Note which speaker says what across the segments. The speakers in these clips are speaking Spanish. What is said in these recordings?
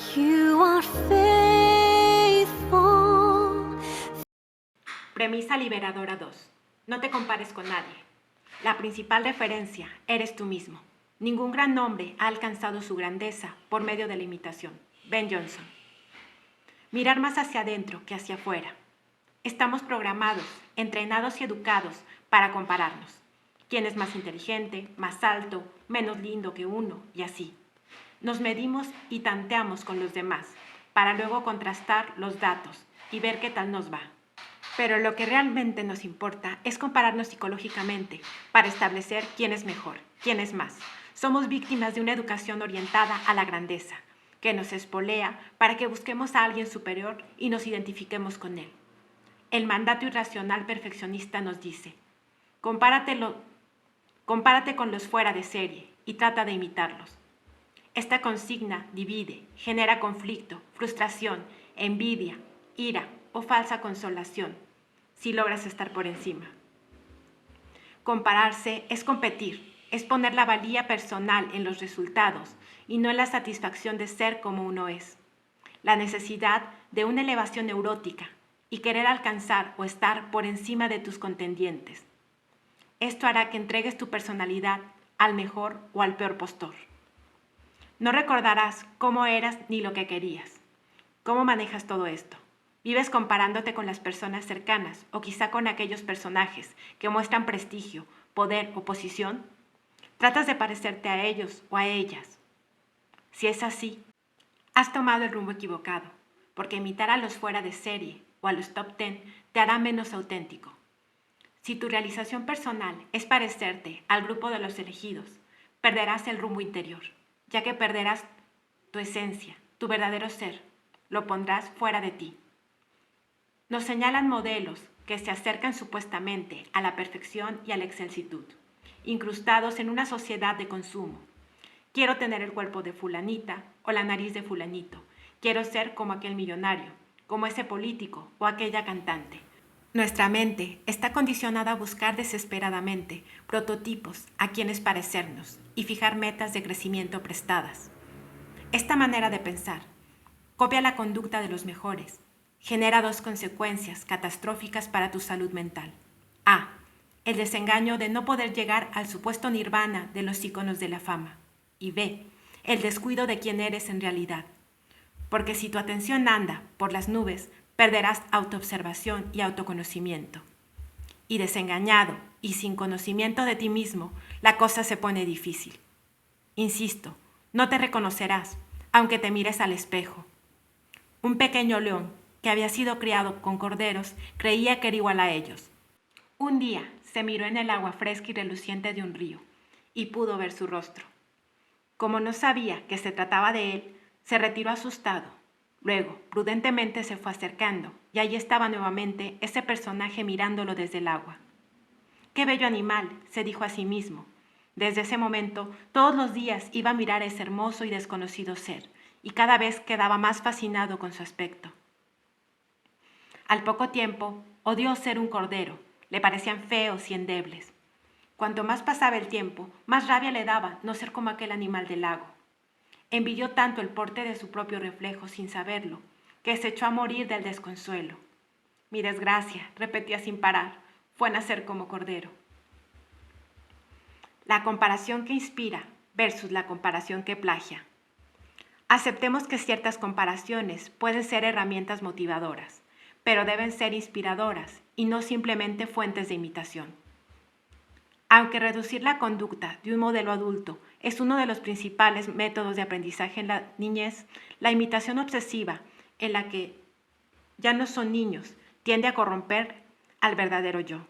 Speaker 1: You are faithful.
Speaker 2: Premisa liberadora 2. No te compares con nadie. La principal referencia eres tú mismo. Ningún gran hombre ha alcanzado su grandeza por medio de la imitación. Ben Jonson. Mirar más hacia adentro que hacia afuera. Estamos programados, entrenados y educados para compararnos. ¿Quién es más inteligente, más alto, menos lindo que uno? Y así. Nos medimos y tanteamos con los demás, para luego contrastar los datos y ver qué tal nos va. Pero lo que realmente nos importa es compararnos psicológicamente para establecer quién es mejor, quién es más. Somos víctimas de una educación orientada a la grandeza, que nos espolea para que busquemos a alguien superior y nos identifiquemos con él. El mandato irracional perfeccionista nos dice, compárate con los fuera de serie y trata de imitarlos. Esta consigna divide, genera conflicto, frustración, envidia, ira o falsa consolación, si logras estar por encima. Compararse es competir, es poner la valía personal en los resultados y no en la satisfacción de ser como uno es. La necesidad de una elevación neurótica y querer alcanzar o estar por encima de tus contendientes. Esto hará que entregues tu personalidad al mejor o al peor postor. No recordarás cómo eras ni lo que querías. ¿Cómo manejas todo esto? ¿Vives comparándote con las personas cercanas o quizá con aquellos personajes que muestran prestigio, poder o posición? ¿Tratas de parecerte a ellos o a ellas? Si es así, has tomado el rumbo equivocado, porque imitar a los fuera de serie o a los top 10 te hará menos auténtico. Si tu realización personal es parecerte al grupo de los elegidos, perderás el rumbo interior, ya que perderás tu esencia, tu verdadero ser, lo pondrás fuera de ti. Nos señalan modelos que se acercan supuestamente a la perfección y a la excelsitud, incrustados en una sociedad de consumo. Quiero tener el cuerpo de fulanita o la nariz de fulanito. Quiero ser como aquel millonario, como ese político o aquella cantante. Nuestra mente está condicionada a buscar desesperadamente prototipos a quienes parecernos y fijar metas de crecimiento prestadas. Esta manera de pensar copia la conducta de los mejores. Genera dos consecuencias catastróficas para tu salud mental. A. El desengaño de no poder llegar al supuesto nirvana de los íconos de la fama. Y B. El descuido de quién eres en realidad. Porque si tu atención anda por las nubes, perderás autoobservación y autoconocimiento. Y desengañado y sin conocimiento de ti mismo, la cosa se pone difícil. Insisto, no te reconocerás, aunque te mires al espejo. Un pequeño león, que había sido criado con corderos, creía que era igual a ellos. Un día se miró en el agua fresca y reluciente de un río, y pudo ver su rostro. Como no sabía que se trataba de él, se retiró asustado. Luego, prudentemente se fue acercando, y allí estaba nuevamente ese personaje mirándolo desde el agua. ¡Qué bello animal!, se dijo a sí mismo. Desde ese momento, todos los días iba a mirar a ese hermoso y desconocido ser, y cada vez quedaba más fascinado con su aspecto. Al poco tiempo, odió ser un cordero, le parecían feos y endebles. Cuanto más pasaba el tiempo, más rabia le daba no ser como aquel animal del lago. Envidió tanto el porte de su propio reflejo sin saberlo, que se echó a morir del desconsuelo. Mi desgracia, repetía sin parar, fue nacer como cordero. La comparación que inspira versus la comparación que plagia. Aceptemos que ciertas comparaciones pueden ser herramientas motivadoras, pero deben ser inspiradoras y no simplemente fuentes de imitación. Aunque reducir la conducta de un modelo adulto es uno de los principales métodos de aprendizaje en la niñez, la imitación obsesiva, en la que ya no son niños, tiende a corromper al verdadero yo.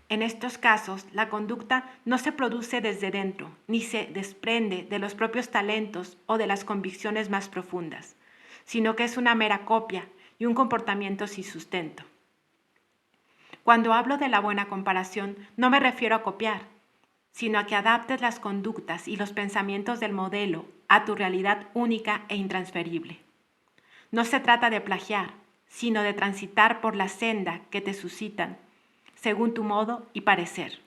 Speaker 2: En estos casos, la conducta no se produce desde dentro, ni se desprende de los propios talentos o de las convicciones más profundas, sino que es una mera copia y un comportamiento sin sustento. Cuando hablo de la buena comparación, no me refiero a copiar, sino a que adaptes las conductas y los pensamientos del modelo a tu realidad única e intransferible. No se trata de plagiar, sino de transitar por la senda que te suscitan, según tu modo y parecer.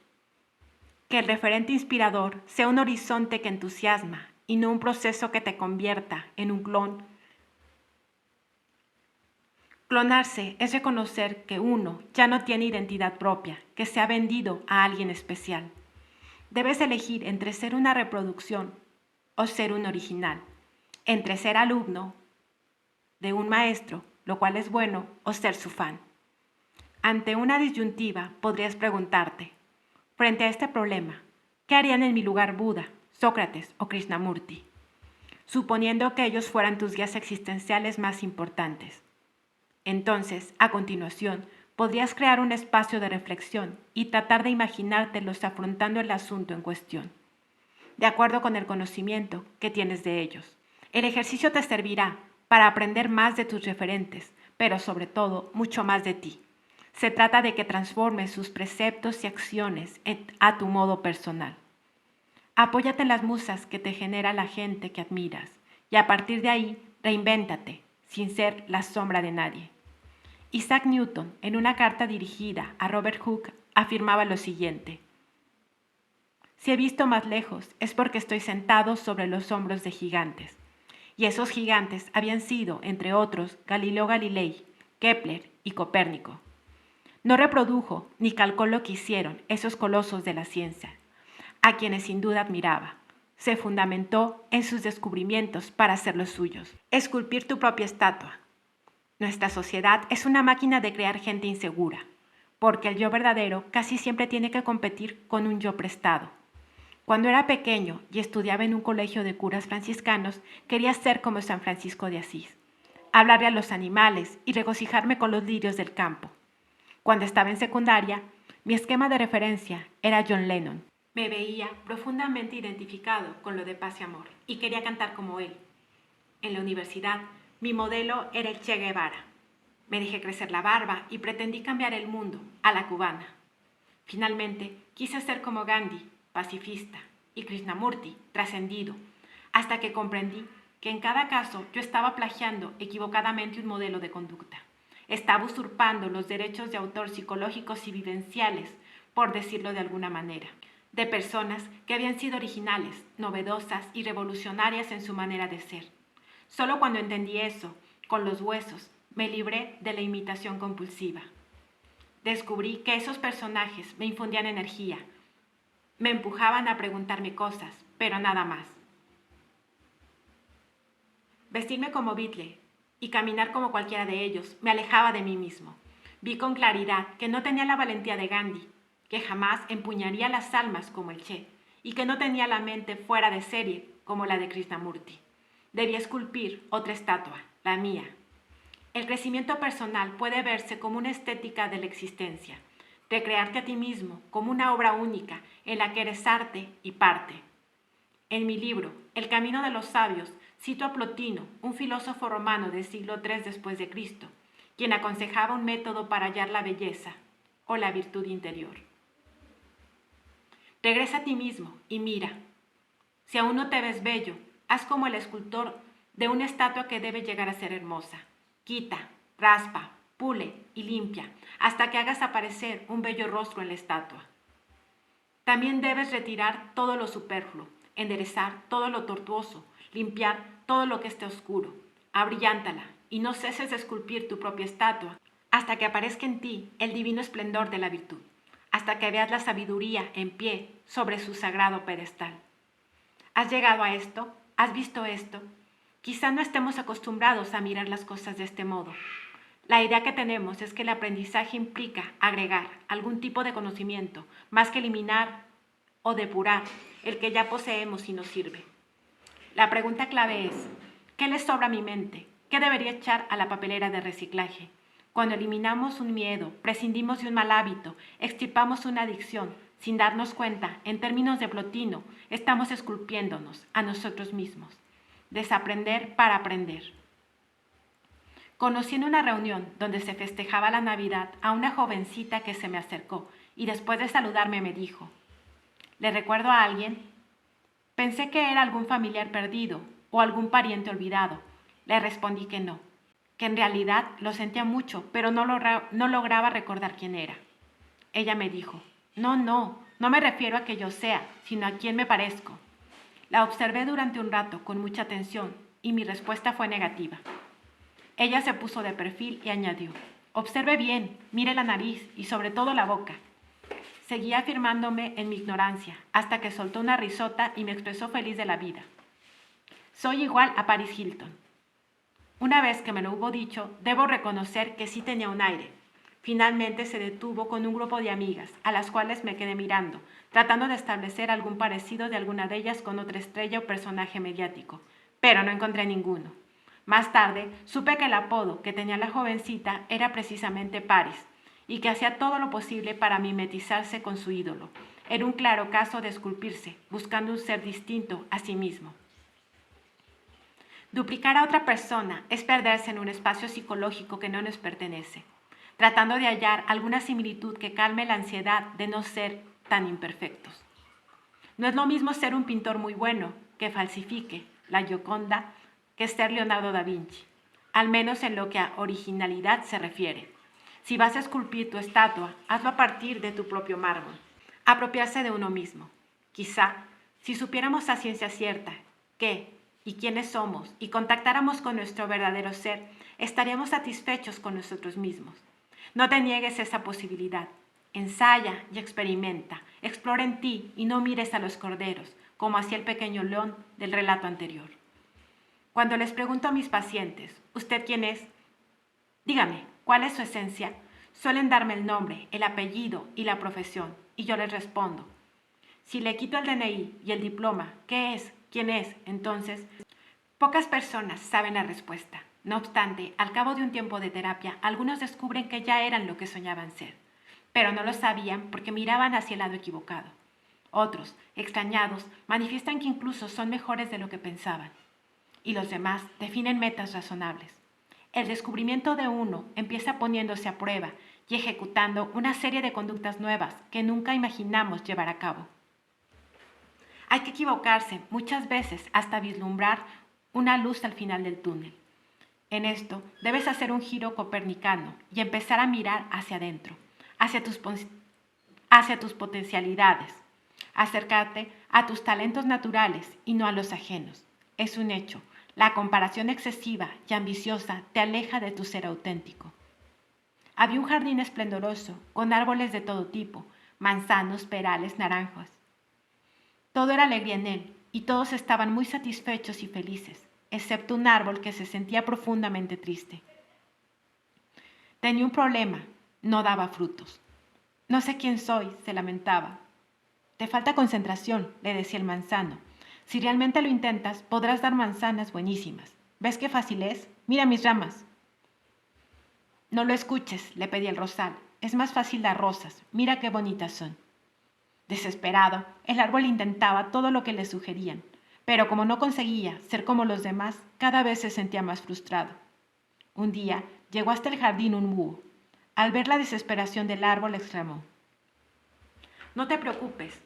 Speaker 2: Que el referente inspirador sea un horizonte que entusiasma y no un proceso que te convierta en un clon Clonarse es reconocer que uno ya no tiene identidad propia, que se ha vendido a alguien especial. Debes elegir entre ser una reproducción o ser un original, entre ser alumno de un maestro, lo cual es bueno, o ser su fan. Ante una disyuntiva podrías preguntarte, frente a este problema, ¿qué harían en mi lugar Buda, Sócrates o Krishnamurti? Suponiendo que ellos fueran tus guías existenciales más importantes. Entonces, a continuación, podrías crear un espacio de reflexión y tratar de imaginártelos afrontando el asunto en cuestión, de acuerdo con el conocimiento que tienes de ellos. El ejercicio te servirá para aprender más de tus referentes, pero sobre todo, mucho más de ti. Se trata de que transformes sus preceptos y acciones a tu modo personal. Apóyate en las musas que te genera la gente que admiras y a partir de ahí, reinvéntate, sin ser la sombra de nadie. Isaac Newton, en una carta dirigida a Robert Hooke, afirmaba lo siguiente: si he visto más lejos es porque estoy sentado sobre los hombros de gigantes. Y esos gigantes habían sido, entre otros, Galileo Galilei, Kepler y Copérnico. No reprodujo ni calcó lo que hicieron esos colosos de la ciencia, a quienes sin duda admiraba. Se fundamentó en sus descubrimientos para hacer los suyos. Esculpir tu propia estatua. Nuestra sociedad es una máquina de crear gente insegura, porque el yo verdadero casi siempre tiene que competir con un yo prestado. Cuando era pequeño y estudiaba en un colegio de curas franciscanos, quería ser como San Francisco de Asís, hablarle a los animales y regocijarme con los lirios del campo. Cuando estaba en secundaria, mi esquema de referencia era John Lennon. Me veía profundamente identificado con lo de paz y amor y quería cantar como él. En la universidad, mi modelo era el Che Guevara. Me dejé crecer la barba y pretendí cambiar el mundo a la cubana. Finalmente, quise ser como Gandhi, pacifista, y Krishnamurti, trascendido, hasta que comprendí que en cada caso yo estaba plagiando equivocadamente un modelo de conducta. Estaba usurpando los derechos de autor psicológicos y vivenciales, por decirlo de alguna manera, de personas que habían sido originales, novedosas y revolucionarias en su manera de ser. Solo cuando entendí eso, con los huesos, me libré de la imitación compulsiva. Descubrí que esos personajes me infundían energía, me empujaban a preguntarme cosas, pero nada más. Vestirme como Beatle y caminar como cualquiera de ellos me alejaba de mí mismo. Vi con claridad que no tenía la valentía de Gandhi, que jamás empuñaría las almas como el Che, y que no tenía la mente fuera de serie como la de Krishnamurti. Debía esculpir otra estatua, la mía. El crecimiento personal puede verse como una estética de la existencia, de crearte a ti mismo como una obra única en la que eres arte y parte. En mi libro, El camino de los sabios, cito a Plotino, un filósofo romano del siglo III después de Cristo, quien aconsejaba un método para hallar la belleza o la virtud interior. Regresa a ti mismo y mira. Si aún no te ves bello, haz como el escultor de una estatua que debe llegar a ser hermosa. Quita, raspa, pule y limpia hasta que hagas aparecer un bello rostro en la estatua. También debes retirar todo lo superfluo, enderezar todo lo tortuoso, limpiar todo lo que esté oscuro. Abrillántala y no ceses de esculpir tu propia estatua hasta que aparezca en ti el divino esplendor de la virtud, hasta que veas la sabiduría en pie sobre su sagrado pedestal. ¿Has llegado a esto? ¿Has visto esto? Quizá no estemos acostumbrados a mirar las cosas de este modo. La idea que tenemos es que el aprendizaje implica agregar algún tipo de conocimiento, más que eliminar o depurar el que ya poseemos y nos sirve. La pregunta clave es, ¿qué le sobra a mi mente? ¿Qué debería echar a la papelera de reciclaje? Cuando eliminamos un miedo, prescindimos de un mal hábito, extirpamos una adicción, sin darnos cuenta, en términos de Plotino, estamos esculpiéndonos a nosotros mismos. Desaprender para aprender. Conocí en una reunión donde se festejaba la Navidad a una jovencita que se me acercó y después de saludarme me dijo, ¿le recuerdo a alguien? Pensé que era algún familiar perdido o algún pariente olvidado. Le respondí que no, que en realidad lo sentía mucho, pero no lograba recordar quién era. Ella me dijo, no me refiero a que yo sea, sino a quién me parezco. La observé durante un rato con mucha atención y mi respuesta fue negativa. Ella se puso de perfil y añadió: observe bien, mire la nariz y sobre todo la boca. Seguía afirmándome en mi ignorancia, hasta que soltó una risota y me expresó feliz de la vida. Soy igual a Paris Hilton. Una vez que me lo hubo dicho, debo reconocer que sí tenía un aire. Finalmente se detuvo con un grupo de amigas, a las cuales me quedé mirando, tratando de establecer algún parecido de alguna de ellas con otra estrella o personaje mediático, pero no encontré ninguno. Más tarde, supe que el apodo que tenía la jovencita era precisamente Paris, y que hacía todo lo posible para mimetizarse con su ídolo. Era un claro caso de esculpirse, buscando un ser distinto a sí mismo. Duplicar a otra persona es perderse en un espacio psicológico que no nos pertenece, tratando de hallar alguna similitud que calme la ansiedad de no ser tan imperfectos. No es lo mismo ser un pintor muy bueno que falsifique la Gioconda que ser Leonardo da Vinci, al menos en lo que a originalidad se refiere. Si vas a esculpir tu estatua, hazlo a partir de tu propio mármol. Apropiarse de uno mismo. Quizá, si supiéramos a ciencia cierta qué y quiénes somos y contactáramos con nuestro verdadero ser, estaríamos satisfechos con nosotros mismos. No te niegues esa posibilidad. Ensaya y experimenta. Explora en ti y no mires a los corderos, como hacía el pequeño león del relato anterior. Cuando les pregunto a mis pacientes, ¿usted quién es? Dígame, ¿cuál es su esencia? Suelen darme el nombre, el apellido y la profesión, y yo les respondo. Si le quito el DNI y el diploma, ¿qué es? ¿Quién es? Entonces, pocas personas saben la respuesta. No obstante, al cabo de un tiempo de terapia, algunos descubren que ya eran lo que soñaban ser, pero no lo sabían porque miraban hacia el lado equivocado. Otros, extrañados, manifiestan que incluso son mejores de lo que pensaban. Y los demás definen metas razonables. El descubrimiento de uno empieza poniéndose a prueba y ejecutando una serie de conductas nuevas que nunca imaginamos llevar a cabo. Hay que equivocarse muchas veces hasta vislumbrar una luz al final del túnel. En esto debes hacer un giro copernicano y empezar a mirar hacia adentro, hacia tus potencialidades, acercarte a tus talentos naturales y no a los ajenos. Es un hecho. La comparación excesiva y ambiciosa te aleja de tu ser auténtico. Había un jardín esplendoroso, con árboles de todo tipo, manzanos, perales, naranjas. Todo era alegría en él, y todos estaban muy satisfechos y felices, excepto un árbol que se sentía profundamente triste. Tenía un problema, no daba frutos. No sé quién soy, se lamentaba. Te falta concentración, le decía el manzano. Si realmente lo intentas, podrás dar manzanas buenísimas. ¿Ves qué fácil es? Mira mis ramas. No lo escuches, le pedía el rosal. Es más fácil dar rosas. Mira qué bonitas son. Desesperado, el árbol intentaba todo lo que le sugerían, pero como no conseguía ser como los demás, cada vez se sentía más frustrado. Un día llegó hasta el jardín un búho. Al ver la desesperación del árbol, exclamó: no te preocupes,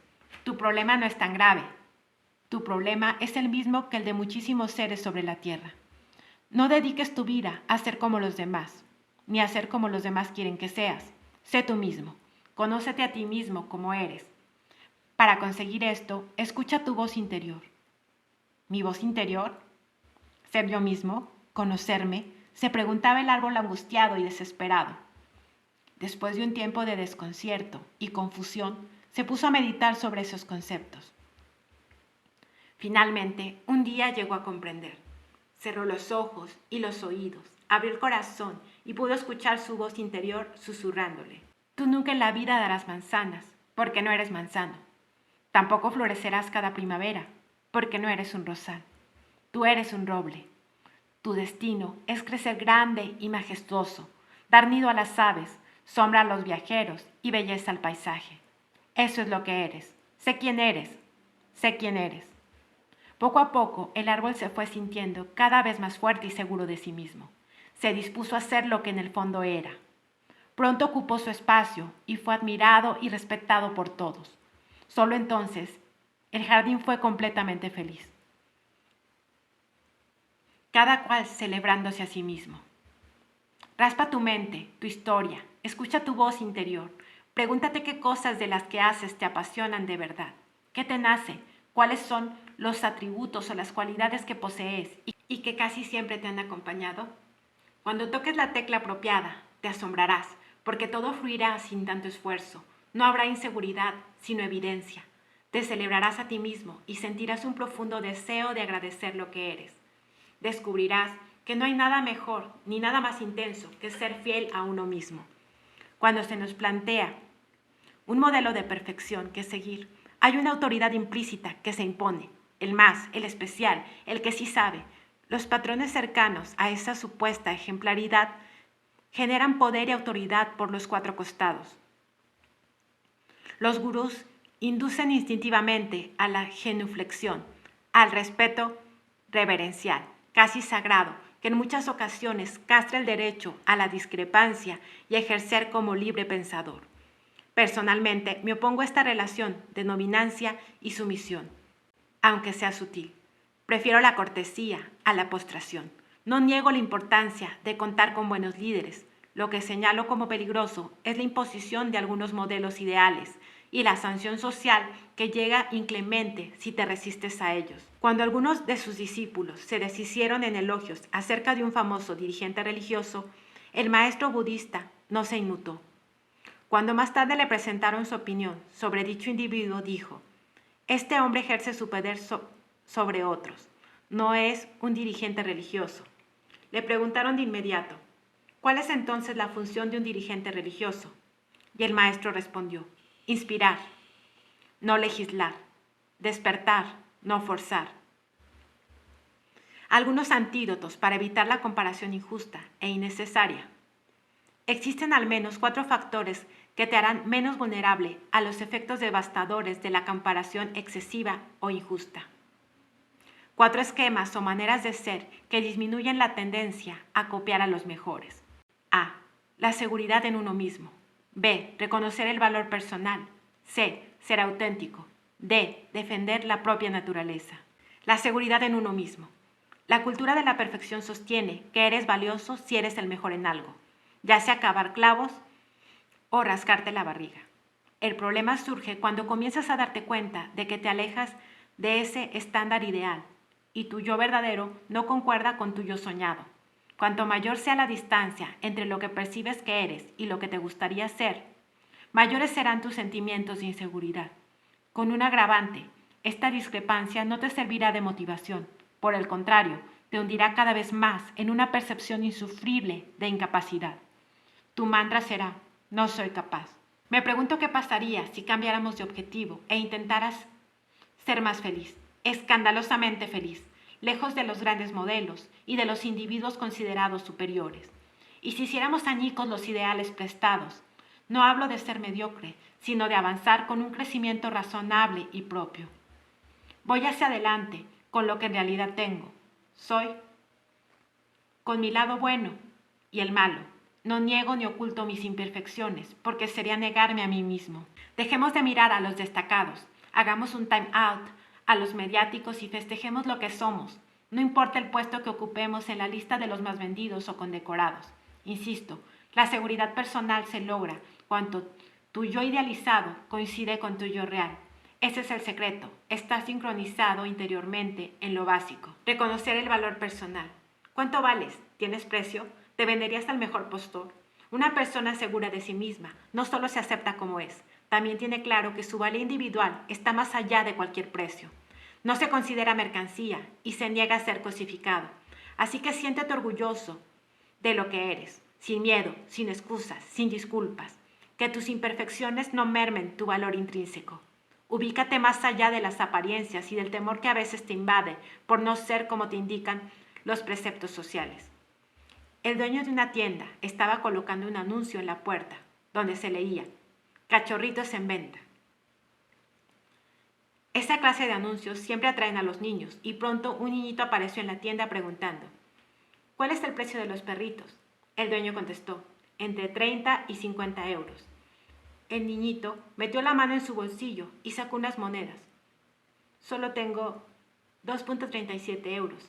Speaker 2: tu problema no es tan grave. Tu problema es el mismo que el de muchísimos seres sobre la tierra. No dediques tu vida a ser como los demás, ni a ser como los demás quieren que seas. Sé tú mismo. Conócete a ti mismo como eres. Para conseguir esto, escucha tu voz interior. ¿Mi voz interior? ¿Ser yo mismo? ¿Conocerme? Se preguntaba el árbol angustiado y desesperado. Después de un tiempo de desconcierto y confusión, se puso a meditar sobre esos conceptos. Finalmente, un día llegó a comprender. Cerró los ojos y los oídos, abrió el corazón y pudo escuchar su voz interior susurrándole: tú nunca en la vida darás manzanas, porque no eres manzano. Tampoco florecerás cada primavera, porque no eres un rosal. Tú eres un roble. Tu destino es crecer grande y majestuoso, dar nido a las aves, sombra a los viajeros y belleza al paisaje. Eso es lo que eres. Sé quién eres. Sé quién eres. Poco a poco, el árbol se fue sintiendo cada vez más fuerte y seguro de sí mismo. Se dispuso a ser lo que en el fondo era. Pronto ocupó su espacio y fue admirado y respetado por todos. Solo entonces, el jardín fue completamente feliz. Cada cual celebrándose a sí mismo. Raspa tu mente, tu historia, escucha tu voz interior. Pregúntate qué cosas de las que haces te apasionan de verdad. ¿Qué te nace? ¿Cuáles son los atributos o las cualidades que posees y que casi siempre te han acompañado? Cuando toques la tecla apropiada, te asombrarás, porque todo fluirá sin tanto esfuerzo. No habrá inseguridad, sino evidencia. Te celebrarás a ti mismo y sentirás un profundo deseo de agradecer lo que eres. Descubrirás que no hay nada mejor ni nada más intenso que ser fiel a uno mismo. Cuando se nos plantea un modelo de perfección que seguir, hay una autoridad implícita que se impone, el más, el especial, el que sí sabe. Los patrones cercanos a esa supuesta ejemplaridad generan poder y autoridad por los cuatro costados. Los gurús inducen instintivamente a la genuflexión, al respeto reverencial, casi sagrado, que en muchas ocasiones castra el derecho a la discrepancia y a ejercer como libre pensador. Personalmente, me opongo a esta relación de dominancia y sumisión, aunque sea sutil. Prefiero la cortesía a la postración. No niego la importancia de contar con buenos líderes. Lo que señalo como peligroso es la imposición de algunos modelos ideales y la sanción social que llega inclemente si te resistes a ellos. Cuando algunos de sus discípulos se deshicieron en elogios acerca de un famoso dirigente religioso, el maestro budista no se inmutó. Cuando más tarde le presentaron su opinión sobre dicho individuo, dijo: este hombre ejerce su poder sobre otros, no es un dirigente religioso. Le preguntaron de inmediato: ¿cuál es entonces la función de un dirigente religioso? Y el maestro respondió: inspirar, no legislar, despertar, no forzar. Algunos antídotos para evitar la comparación injusta e innecesaria. Existen al menos 4 factores que te harán menos vulnerable a los efectos devastadores de la comparación excesiva o injusta. 4 esquemas o maneras de ser que disminuyen la tendencia a copiar a los mejores. A. La seguridad en uno mismo. B. Reconocer el valor personal. C. Ser auténtico. D. Defender la propia naturaleza. La seguridad en uno mismo. La cultura de la perfección sostiene que eres valioso si eres el mejor en algo, ya sea cavar clavos o rascarte la barriga. El problema surge cuando comienzas a darte cuenta de que te alejas de ese estándar ideal y tu yo verdadero no concuerda con tu yo soñado. Cuanto mayor sea la distancia entre lo que percibes que eres y lo que te gustaría ser, mayores serán tus sentimientos de inseguridad. Con un agravante, esta discrepancia no te servirá de motivación. Por el contrario, te hundirá cada vez más en una percepción insufrible de incapacidad. Tu mantra será: no soy capaz. Me pregunto qué pasaría si cambiáramos de objetivo e intentaras ser más feliz, escandalosamente feliz, lejos de los grandes modelos y de los individuos considerados superiores. Y si hiciéramos añicos los ideales prestados, no hablo de ser mediocre, sino de avanzar con un crecimiento razonable y propio. Voy hacia adelante con lo que en realidad tengo. Soy con mi lado bueno y el malo. No niego ni oculto mis imperfecciones, porque sería negarme a mí mismo. Dejemos de mirar a los destacados, hagamos un time out a los mediáticos y festejemos lo que somos. No importa el puesto que ocupemos en la lista de los más vendidos o condecorados. Insisto, la seguridad personal se logra cuando tu yo idealizado coincide con tu yo real. Ese es el secreto, estar sincronizado interiormente en lo básico. Reconocer el valor personal. ¿Cuánto vales? ¿Tienes precio? ¿Te venderías al mejor postor? Una persona segura de sí misma no solo se acepta como es, también tiene claro que su valía individual está más allá de cualquier precio. No se considera mercancía y se niega a ser cosificado. Así que siéntete orgulloso de lo que eres, sin miedo, sin excusas, sin disculpas. Que tus imperfecciones no mermen tu valor intrínseco. Ubícate más allá de las apariencias y del temor que a veces te invade por no ser como te indican los preceptos sociales. El dueño de una tienda estaba colocando un anuncio en la puerta, donde se leía: cachorritos en venta. Esa clase de anuncios siempre atraen a los niños, y pronto un niñito apareció en la tienda preguntando: ¿cuál es el precio de los perritos? El dueño contestó: entre 30 y 50 euros. El niñito metió la mano en su bolsillo y sacó unas monedas. Solo tengo 2.37 euros.